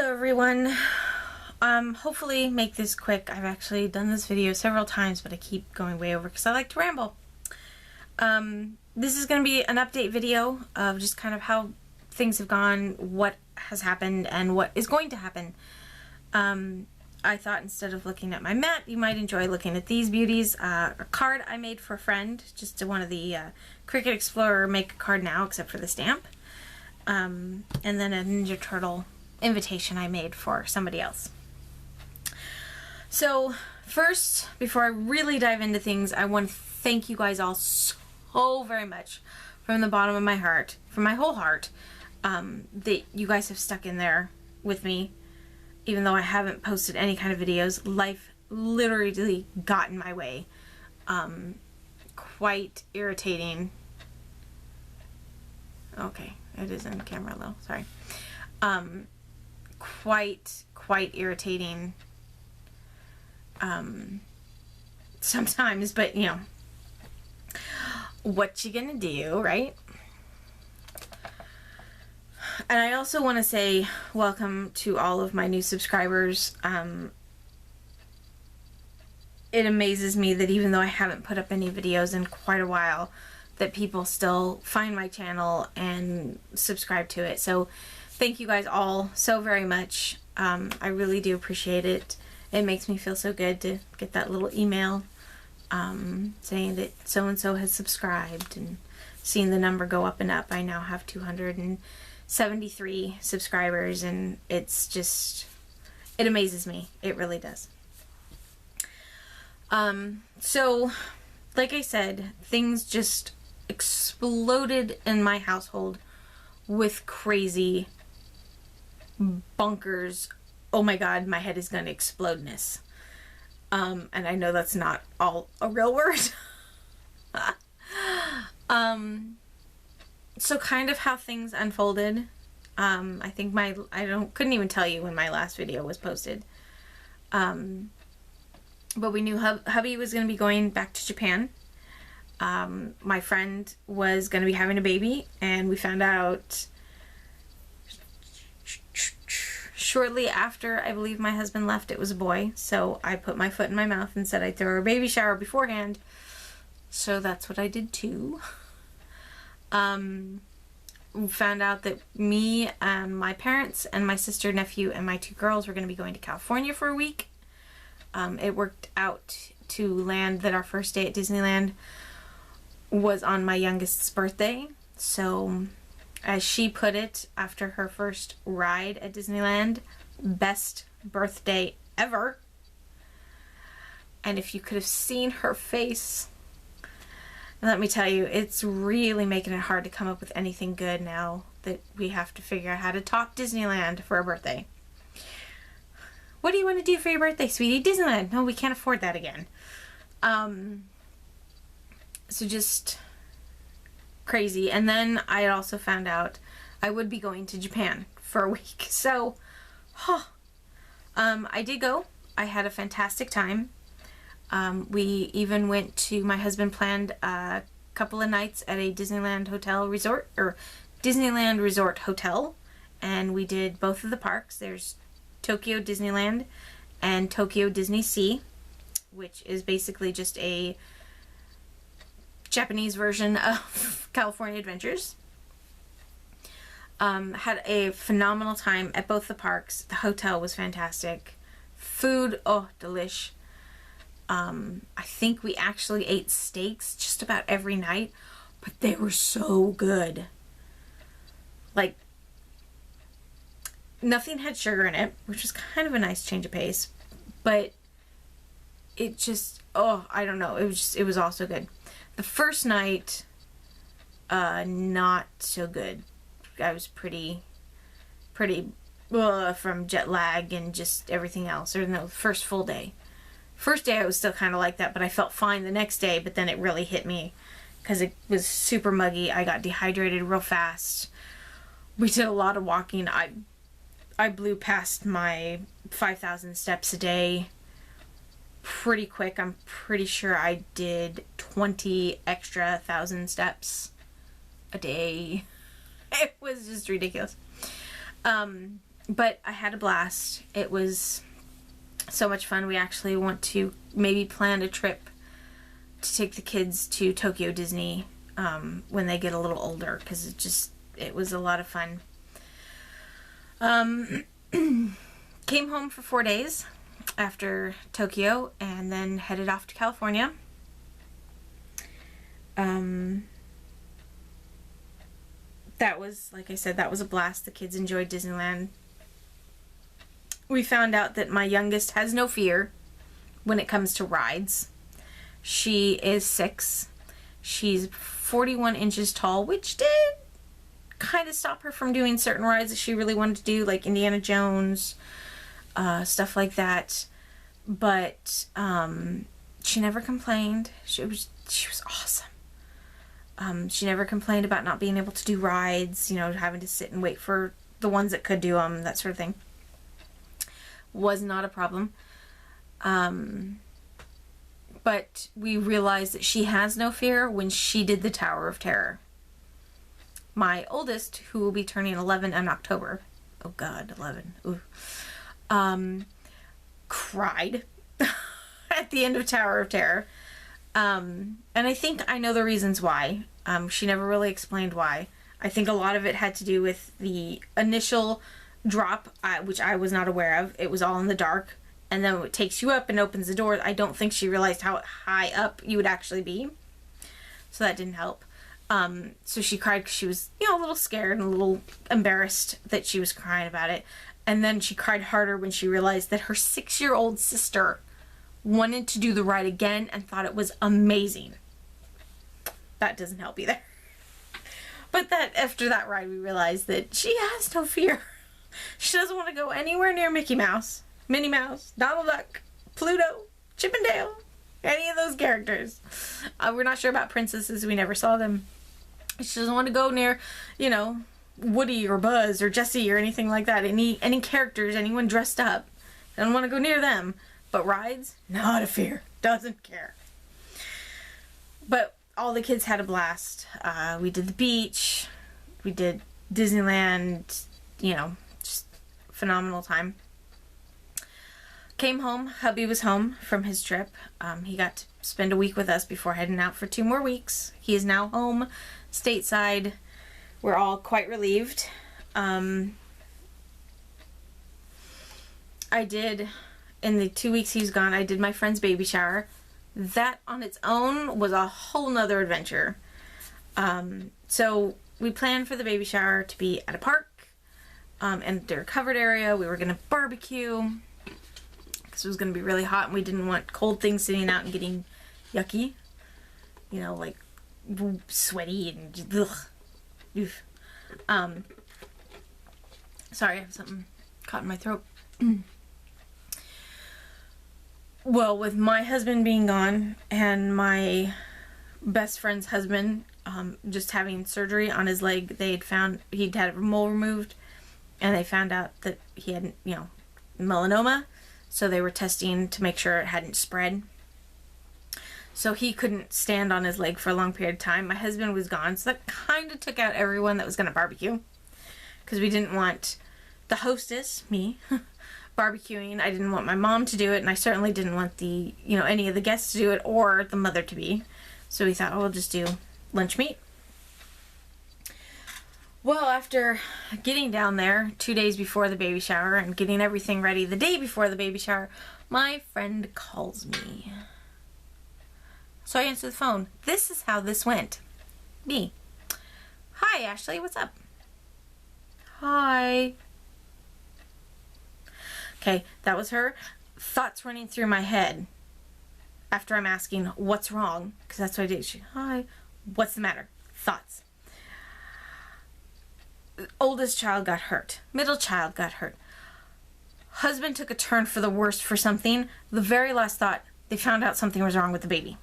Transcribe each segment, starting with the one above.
Hello everyone. Hopefully make this quick. I've actually done this video several times, but I keep going way over because I like to ramble. This is going to be an update video of just kind of how things have gone, what has happened, and what is going to happen. I thought instead of looking at my mat, you might enjoy looking at these beauties. A card I made for a friend, just one of the Cricut Explorer make a card now, except for the stamp. And then a Ninja Turtle invitation I made for somebody else. So first, before I really dive into things, I want to thank you guys all so very much from the bottom of my heart, from my whole heart, that you guys have stuck in there with me. Even though I haven't posted any kind of videos, life literally got in my way. Quite irritating. Okay, it is in camera though, sorry. Quite irritating sometimes, but you know, what you gonna do, right? And I also want to say welcome to all of my new subscribers. It amazes me that even though I haven't put up any videos in quite a while, that people still find my channel and subscribe to it. So thank you guys all so very much. I really do appreciate it. It makes me feel so good to get that little email saying that so-and-so has subscribed, and seeing the number go up and up. I now have 273 subscribers, and it's just, it amazes me. It really does. So like I said, things just exploded in my household with crazy bonkers, oh my god, my head is gonna explode-ness. And I know that's not all a real word. So kind of how things unfolded. I think couldn't even tell you when my last video was posted. But we knew hubby was gonna be going back to Japan. My friend was gonna be having a baby, and we found out shortly after I believe my husband left it was a boy. So I put my foot in my mouth and said I'd throw a baby shower beforehand. So that's what I did too. We found out that me and my parents and my sister, nephew, and my two girls were going to be going to California for a week. It worked out to land that our first day at Disneyland was on my youngest's birthday. So as she put it, after her first ride at Disneyland, best birthday ever. And if you could have seen her face, let me tell you, it's really making it hard to come up with anything good now that we have to figure out how to talk Disneyland for a birthday. What do you want to do for your birthday, sweetie? Disneyland. No, we can't afford that again. So just crazy. And then I also found out I would be going to Japan for a week. So, I did go. I had a fantastic time. We even went to, my husband planned a couple of nights at a Disneyland hotel resort, or Disneyland Resort Hotel, and we did both of the parks. There's Tokyo Disneyland and Tokyo Disney Sea, which is basically just a Japanese version of California Adventures. Had a phenomenal time at both the parks. The hotel was fantastic. Food, oh, delish. I think we actually ate steaks just about every night, but they were so good. Like, nothing had sugar in it, which was kind of a nice change of pace, but it just, oh, I don't know. It was also good. The first night, not so good. I was pretty from jet lag and just everything else. Or no, first full day. First day I was still kind of like that, but I felt fine the next day, but then it really hit me because it was super muggy. I got dehydrated real fast. We did a lot of walking. I blew past my 5,000 steps a day pretty quick. I'm pretty sure I did 20 extra 1,000 steps a day. It was just ridiculous. But I had a blast. It was so much fun. We actually want to maybe plan a trip to take the kids to Tokyo Disney when they get a little older, because it was a lot of fun. Came home for 4 days after Tokyo and then headed off to California. That was, like I said, that was a blast. The kids enjoyed Disneyland. We found out that my youngest has no fear when it comes to rides. She is 6. She's 41 inches tall, which did kind of stop her from doing certain rides that she really wanted to do, like Indiana Jones, stuff like that. But she never complained. She was awesome. She never complained about not being able to do rides, having to sit and wait for the ones that could do them, that sort of thing. Was not a problem. But we realized that she has no fear when she did the Tower of Terror. My oldest, who will be turning 11 in October, oh God, 11, ooh, cried at the end of Tower of Terror. And I think I know the reasons why. She never really explained why. I think a lot of it had to do with the initial drop, which I was not aware of. It was all in the dark, and then it takes you up and opens the door. I don't think she realized how high up you would actually be, so that didn't help. So she cried because she was, a little scared and a little embarrassed that she was crying about it. And then she cried harder when she realized that her 6-year-old sister wanted to do the ride again and thought it was amazing. That doesn't help either. But after that ride, we realized that she has no fear. She doesn't want to go anywhere near Mickey Mouse, Minnie Mouse, Donald Duck, Pluto, Chip and Dale, any of those characters. We're not sure about princesses. We never saw them. She doesn't want to go near, Woody or Buzz or Jessie or anything like that. Any characters, anyone dressed up. Doesn't want to go near them. But rides, not a fear. Doesn't care. But all the kids had a blast. We did the beach. We did Disneyland. Just phenomenal time. Came home. Hubby was home from his trip. He got to spend a week with us before heading out for 2 more weeks. He is now home, stateside. We're all quite relieved. I did, in the 2 weeks he was gone, I did my friend's baby shower. That on its own was a whole nother adventure. So we planned for the baby shower to be at a park, and their covered area. We were going to barbecue because it was going to be really hot and we didn't want cold things sitting out and getting yucky. Like sweaty and ugh. Oof. Sorry, I have something caught in my throat. Well, with my husband being gone and my best friend's husband just having surgery on his leg, they'd found he'd had a mole removed, and they found out that he had, melanoma, so they were testing to make sure it hadn't spread. So he couldn't stand on his leg for a long period of time. My husband was gone, so that kind of took out everyone that was going to barbecue, because we didn't want the hostess, me, barbecuing. I didn't want my mom to do it, and I certainly didn't want any of the guests to do it, or the mother to be. So we thought, we'll just do lunch meat. Well, after getting down there 2 days before the baby shower and getting everything ready the day before the baby shower, my friend calls me. So I answer the phone. This is how this went. Me. Hi, Ashley, what's up? Hi. Okay, that was her. Thoughts running through my head after I'm asking, what's wrong? Because that's what I did. She, hi, what's the matter? Thoughts. Oldest child got hurt. Middle child got hurt. Husband took a turn for the worse for something. The very last thought, they found out something was wrong with the baby.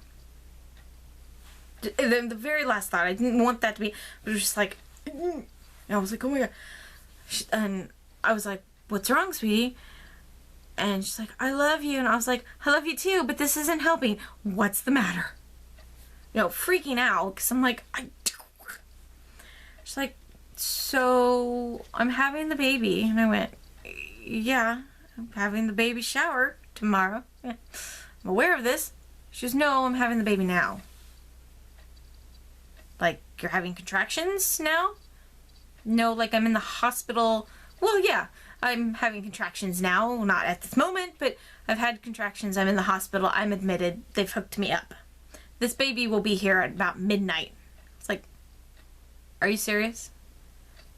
The very last thought, I didn't want that to be, but it was just like, and I was like, oh my God. And I was like, what's wrong, sweetie? And she's like, I love you. And I was like, I love you too, but this isn't helping. What's the matter? Freaking out, because I'm like, she's like, so I'm having the baby. And I went, yeah, I'm having the baby shower tomorrow. Yeah. I'm aware of this. She goes, no, I'm having the baby now. Like, you're having contractions now? No, like I'm in the hospital. Well, yeah, I'm having contractions now. Not at this moment, but I've had contractions. I'm in the hospital. I'm admitted. They've hooked me up. This baby will be here at about midnight. It's like, are you serious?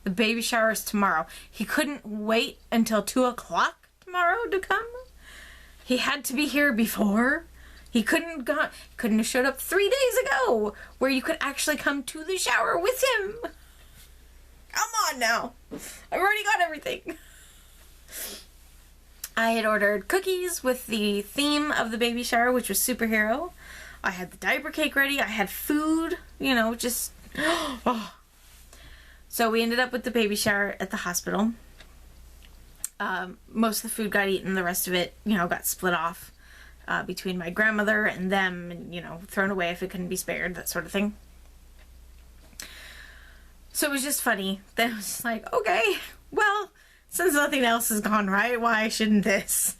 The baby shower is tomorrow. He couldn't wait until 2 o'clock tomorrow to come. He had to be here before. He couldn't have showed up 3 days ago where you could actually come to the shower with him. Come on now. I've already got everything. I had ordered cookies with the theme of the baby shower, which was superhero. I had the diaper cake ready. I had food, you know, just... Oh. So we ended up with the baby shower at the hospital. Most of the food got eaten. The rest of it, you know, got split off between my grandmother and them and, you know, thrown away if it couldn't be spared, that sort of thing. So it was just funny. Then it was just like, okay, well, since nothing else has gone right, why shouldn't this?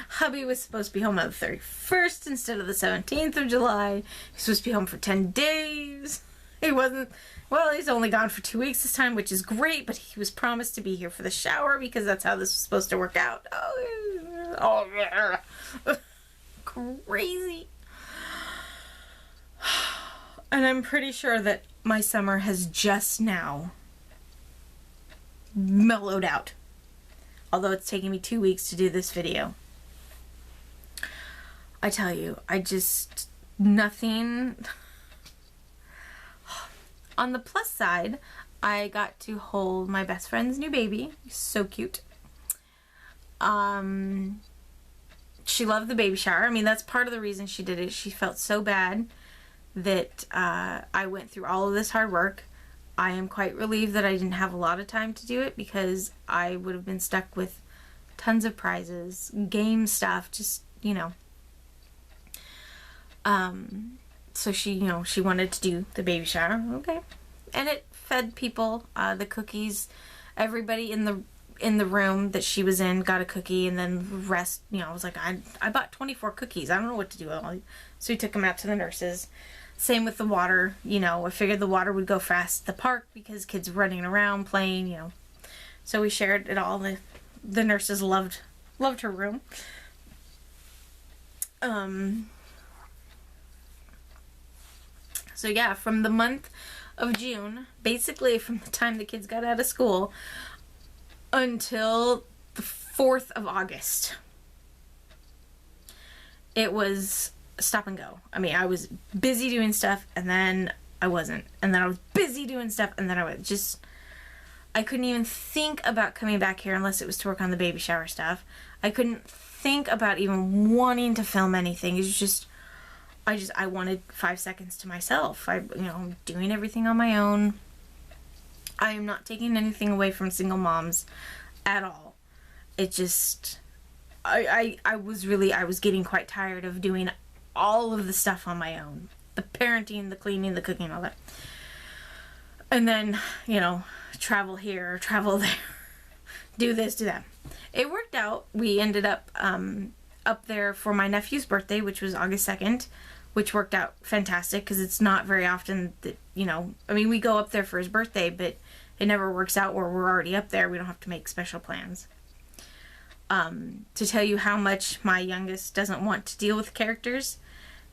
Hubby was supposed to be home on the 31st instead of the 17th of July. He's supposed to be home for 10 days. He wasn't. Well, he's only gone for 2 weeks this time, which is great, but he was promised to be here for the shower because that's how this was supposed to work out. Oh yeah. Crazy. And I'm pretty sure that my summer has just now mellowed out. Although it's taking me 2 weeks to do this video. I tell you, nothing... On the plus side, I got to hold my best friend's new baby. He's so cute. She loved the baby shower. I mean, that's part of the reason she did it. She felt so bad that I went through all of this hard work. I am quite relieved that I didn't have a lot of time to do it because I would have been stuck with tons of prizes, game stuff, just, you know. So she, you know, she wanted to do the baby shower. Okay. And it fed people the cookies. Everybody in the room that she was in got a cookie, and then the rest, you know, I was like, I bought 24 cookies. I don't know what to do with all. So we took them out to the nurses. Same with the water. You know, I figured the water would go fast at the park because kids were running around playing, you know. So we shared it all. The nurses loved her room. So yeah, from the month of June, basically from the time the kids got out of school until the 4th of August, it was stop and go. I mean, I was busy doing stuff and then I wasn't. And then I was busy doing stuff and then I was just... I couldn't even think about coming back here unless it was to work on the baby shower stuff. I couldn't think about even wanting to film anything. It was just... I wanted 5 seconds to myself. I'm doing everything on my own. I am not taking anything away from single moms at all. It just, I was getting quite tired of doing all of the stuff on my own. The parenting, the cleaning, the cooking, all that. And then, you know, travel here, travel there, do this, do that. It worked out. We ended up there for my nephew's birthday, which was August 2nd. Which worked out fantastic because it's not very often that, you know, I mean, we go up there for his birthday, but it never works out where we're already up there. We don't have to make special plans. To tell you how much my youngest doesn't want to deal with characters,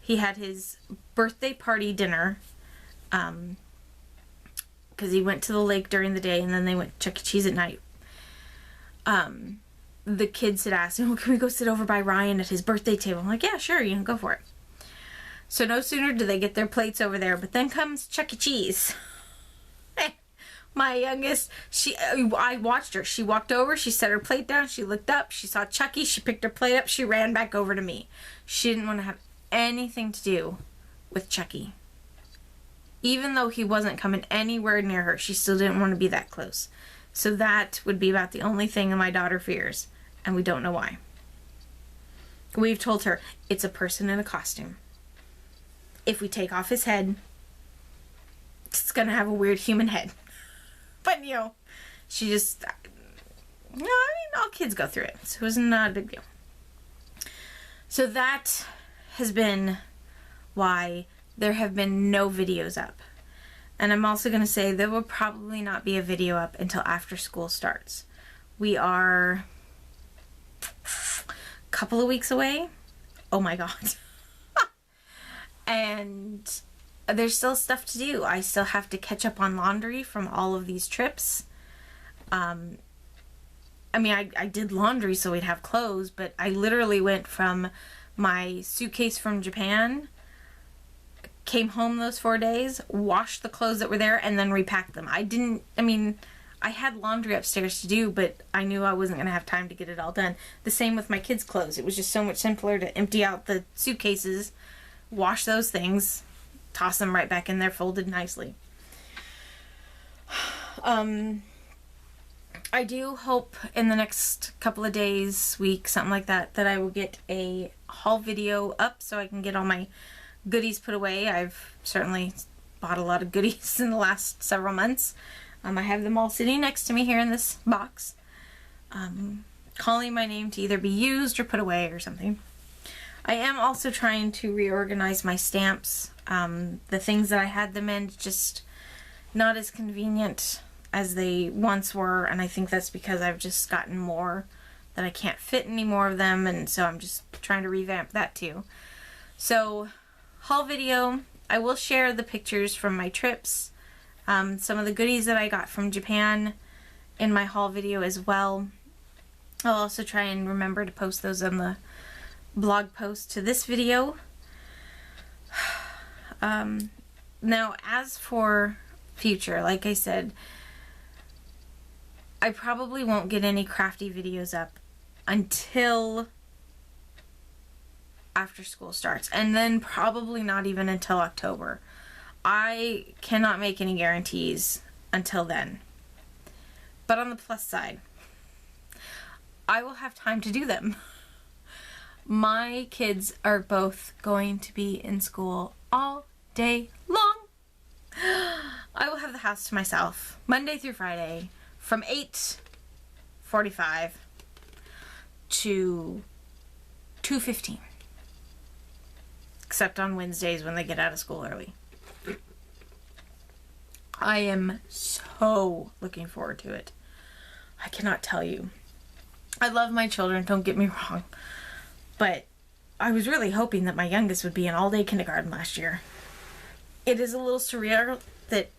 he had his birthday party dinner because he went to the lake during the day and then they went to Chuck E. Cheese at night. The kids had asked, oh, can we go sit over by Ryan at his birthday table? I'm like, yeah, sure, you know, go for it. So no sooner do they get their plates over there, but then comes Chuck E. Cheese. My youngest, I watched her. She walked over, she set her plate down, she looked up, she saw Chucky, she picked her plate up, she ran back over to me. She didn't want to have anything to do with Chucky. Even though he wasn't coming anywhere near her, she still didn't want to be that close. So that would be about the only thing that my daughter fears, and we don't know why. We've told her, it's a person in a costume. If we take off his head, it's gonna have a weird human head. But, you know, she just... No, I mean, kids go through it, so it was not a big deal. So that has been why there have been no videos up. And I'm also going to say there will probably not be a video up until after school starts. We are a couple of weeks away. Oh my god. And there's still stuff to do. I still have to catch up on laundry from all of these trips. I mean, I did laundry so we'd have clothes, but I literally went from my suitcase from Japan, came home those 4 days, washed the clothes that were there, and then repacked them. I had laundry upstairs to do, but I knew I wasn't going to have time to get it all done. The same with my kids' clothes. It was just so much simpler to empty out the suitcases, wash those things, toss them right back in there folded nicely. I do hope in the next couple of days, week, something like that, that I will get a haul video up so I can get all my goodies put away. I've certainly bought a lot of goodies in the last several months. I have them all sitting next to me here in this box, calling my name to either be used or put away or something. I am also trying to reorganize my stamps. The things that I had them in, just not as convenient as they once were, and I think that's because I've just gotten more that I can't fit any more of them, and so I'm just trying to revamp that too. So, haul video. I will share the pictures from my trips, some of the goodies that I got from Japan in my haul video as well. I'll also try and remember to post those on the blog post to this video. Now, as for future, like I said, I probably won't get any crafty videos up until after school starts, and then probably not even until October. I cannot make any guarantees until then. But on the plus side, I will have time to do them. My kids are both going to be in school all day long. I will have the house to myself Monday through Friday from 8:45 to 2:15. Except on Wednesdays when they get out of school early. I am so looking forward to it. I cannot tell you. I love my children, don't get me wrong. But I was really hoping that my youngest would be in all-day kindergarten last year. It is a little surreal that,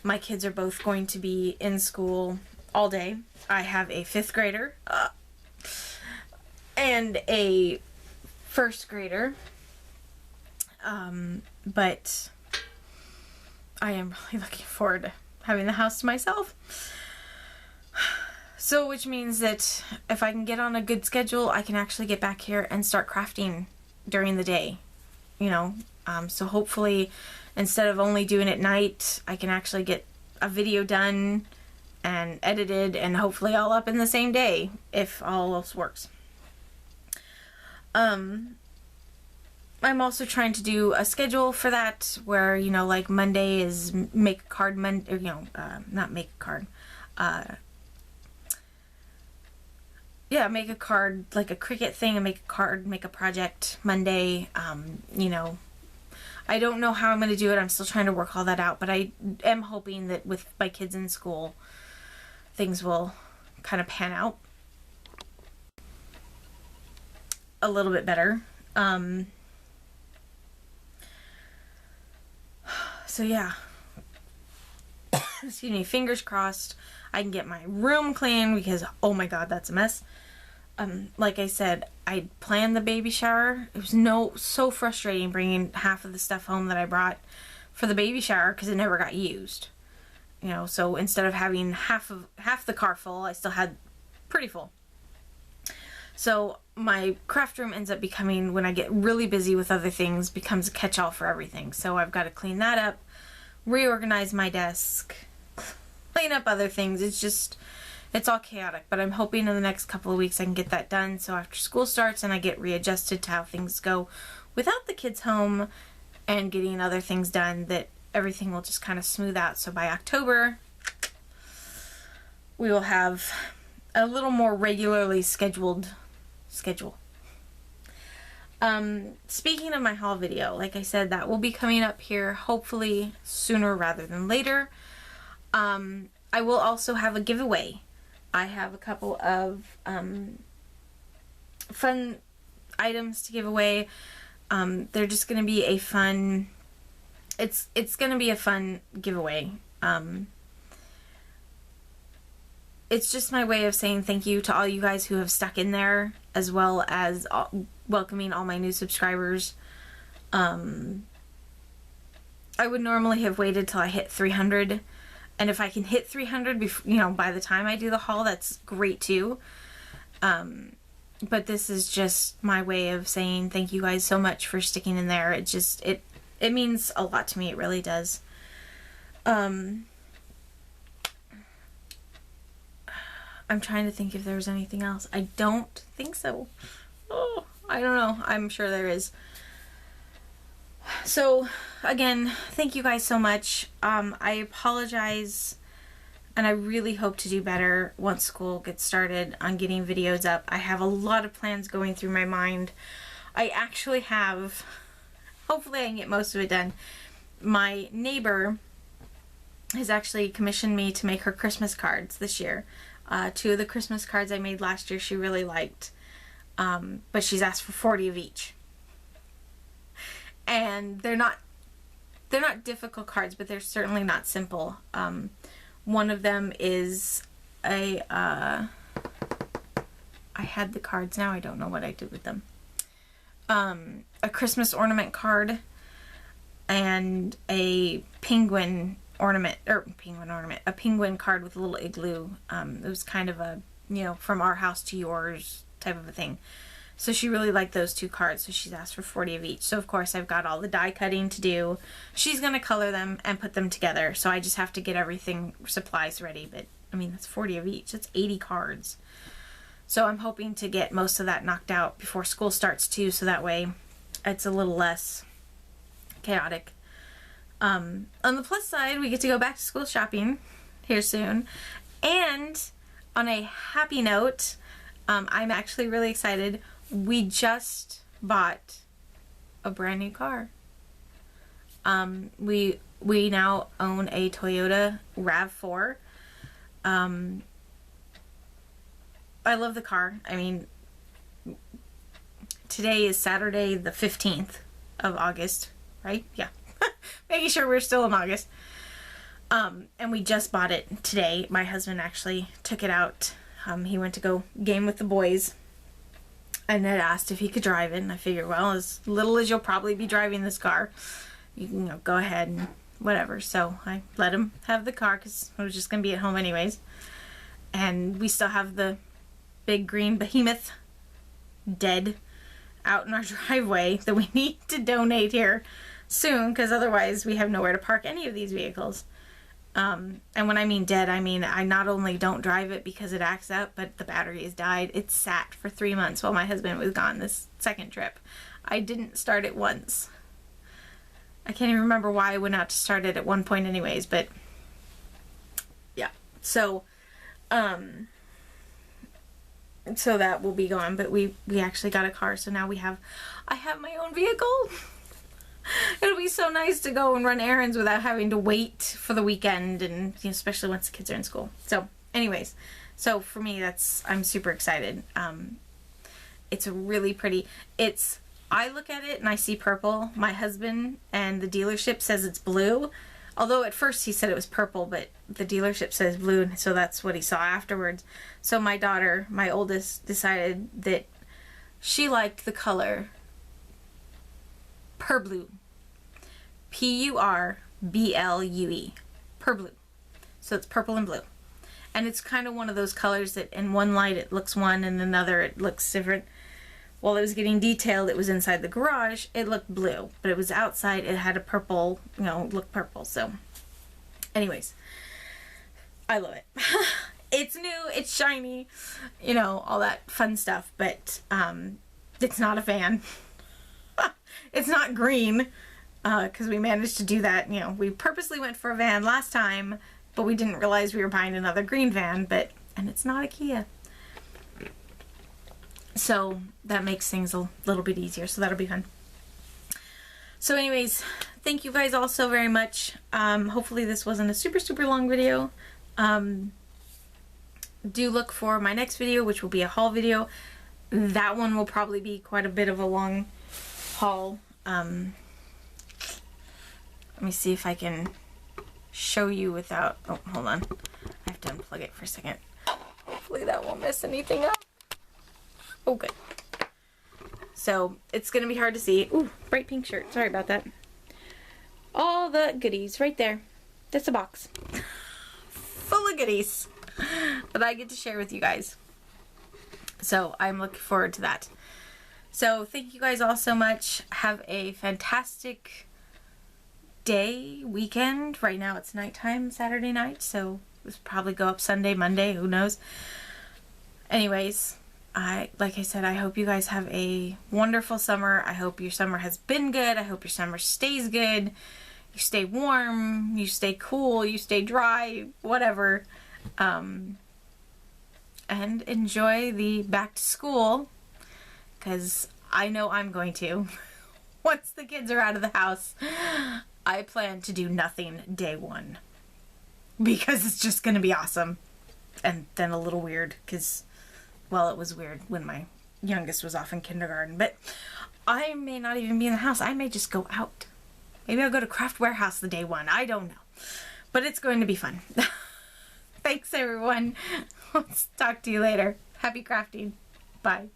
my kids are both going to be in school all day. I have a 5th grader and a 1st grader. But I am really looking forward to having the house to myself. So, which means that if I can get on a good schedule, I can actually get back here and start crafting during the day, so hopefully instead of only doing it at night, I can actually get a video done and edited and hopefully all up in the same day if all else works. I'm also trying to do a schedule for that where, like Monday is make a card Monday, or, not make a card, make a card, like a Cricut thing, and make a card, make a project Monday. I don't know how I'm going to do it. I'm still trying to work all that out, but I am hoping that with my kids in school, things will kind of pan out a little bit better. So yeah, excuse me, fingers crossed I can get my room clean because, oh my god, that's a mess. Like I said, I planned the baby shower. It was so frustrating bringing half of the stuff home that I brought for the baby shower because it never got used. So instead of having half the car full, I still had pretty full. So my craft room ends up becoming, when I get really busy with other things, becomes a catch-all for everything. So I've got to clean that up, reorganize my desk, clean up other things. It's all chaotic, but I'm hoping in the next couple of weeks I can get that done so after school starts and I get readjusted to how things go without the kids home and getting other things done, that everything will just kind of smooth out. So by October, we will have a little more regularly scheduled schedule. Speaking of my haul video, like I said, that will be coming up here hopefully sooner rather than later. I will also have a giveaway. I have a couple of fun items to give away. They're just going to be a fun, it's going to be a fun giveaway. It's just my way of saying thank you to all you guys who have stuck in there, as well as welcoming all my new subscribers. I would normally have waited till I hit 300, and if I can hit 300 before, you know, by the time I do the haul, that's great too. But this is just my way of saying thank you guys so much for sticking in there. It just, it means a lot to me. It really does. I'm trying to think if there was anything else. I don't think so. Oh, I don't know. I'm sure there is. So, again, thank you guys so much. I apologize, and I really hope to do better once school gets started on getting videos up. I have a lot of plans going through my mind. I actually have, hopefully I can get most of it done. My neighbor has actually commissioned me to make her Christmas cards this year. 2 of the Christmas cards I made last year she really liked, but she's asked for 40 of each. And they're not difficult cards, but they're certainly not simple. One of them is a, I had the cards, now I don't know what I did with them. A Christmas ornament card and a penguin ornament, a penguin card with a little igloo. It was kind of a, you know, from our house to yours type of a thing. So she really liked those 2 cards, so she's asked for 40 of each. So of course I've got all the die cutting to do. She's going to color them and put them together, so I just have to get everything, supplies ready. But I mean, that's 40 of each. That's 80 cards. So I'm hoping to get most of that knocked out before school starts too, so that way it's a little less chaotic. On the plus side, we get to go back to school shopping here soon. And on a happy note, I'm actually really excited. We just bought a brand new car. We now own a Toyota RAV4. I love the car. I mean, today is Saturday the 15th of August, right? Yeah. Making sure we're still in August. And we just bought it today. My husband actually took it out. He went to go game with the boys. And Ned asked if he could drive it. And I figured, well, as little as you'll probably be driving this car, you can, you know, go ahead and whatever. So I let him have the car because I was just going to be at home anyways. And we still have the big green behemoth dead out in our driveway that we need to donate here soon, because otherwise we have nowhere to park any of these vehicles. And when I mean dead, I mean I not only don't drive it because it acts up, but the battery has died. It sat for 3 months while my husband was gone this second trip. I didn't start it once. I can't even remember why I went out to start it at one point anyways, but yeah. So so that will be gone, but we actually got a car, so now I have my own vehicle. It'll be so nice to go and run errands without having to wait for the weekend, and you know, especially once the kids are in school. So anyways, so for me, I'm super excited. It's a really pretty, I look at it and I see purple. My husband and the dealership says it's blue, although at first he said it was purple, but the dealership says blue, and so that's what he saw afterwards. So my daughter, my oldest, decided that she liked the color Purblue. P-U-R-B-L-U-E. Purblue. So it's purple and blue. And it's kind of one of those colors that in one light it looks one and another it looks different. While it was getting detailed, it was inside the garage, it looked blue. But it was outside, it had a purple, you know, looked purple. So anyways, I love it. It's new, it's shiny, you know, all that fun stuff. But it's not a van. It's not green, because we managed to do that. You know, we purposely went for a van last time, but we didn't realize we were buying another green van. And it's not a Kia. So that makes things a little bit easier. So that'll be fun. So anyways, thank you guys all so very much. Hopefully this wasn't a super, super long video. Do look for my next video, which will be a haul video. That one will probably be quite a bit of a long haul. Let me see if I can show you without... Oh, hold on. I have to unplug it for a second. Hopefully that won't mess anything up. Oh, good. So, it's going to be hard to see. Ooh, bright pink shirt. Sorry about that. All the goodies right there. That's a box. Full of goodies that I get to share with you guys. So, I'm looking forward to that. So, thank you guys all so much. Have a fantastic day, weekend. Right now it's nighttime, Saturday night, so this will probably go up Sunday, Monday, who knows. Anyways, like I said, I hope you guys have a wonderful summer. I hope your summer has been good. I hope your summer stays good. You stay warm, you stay cool, you stay dry, whatever. And enjoy the back to school, because I know I'm going to. Once the kids are out of the house, I plan to do nothing day one, because it's just going to be awesome. And then a little weird, because, well, it was weird when my youngest was off in kindergarten. But I may not even be in the house. I may just go out. Maybe I'll go to Craft Warehouse the day one. I don't know. But it's going to be fun. Thanks, everyone. Let's talk to you later. Happy crafting. Bye.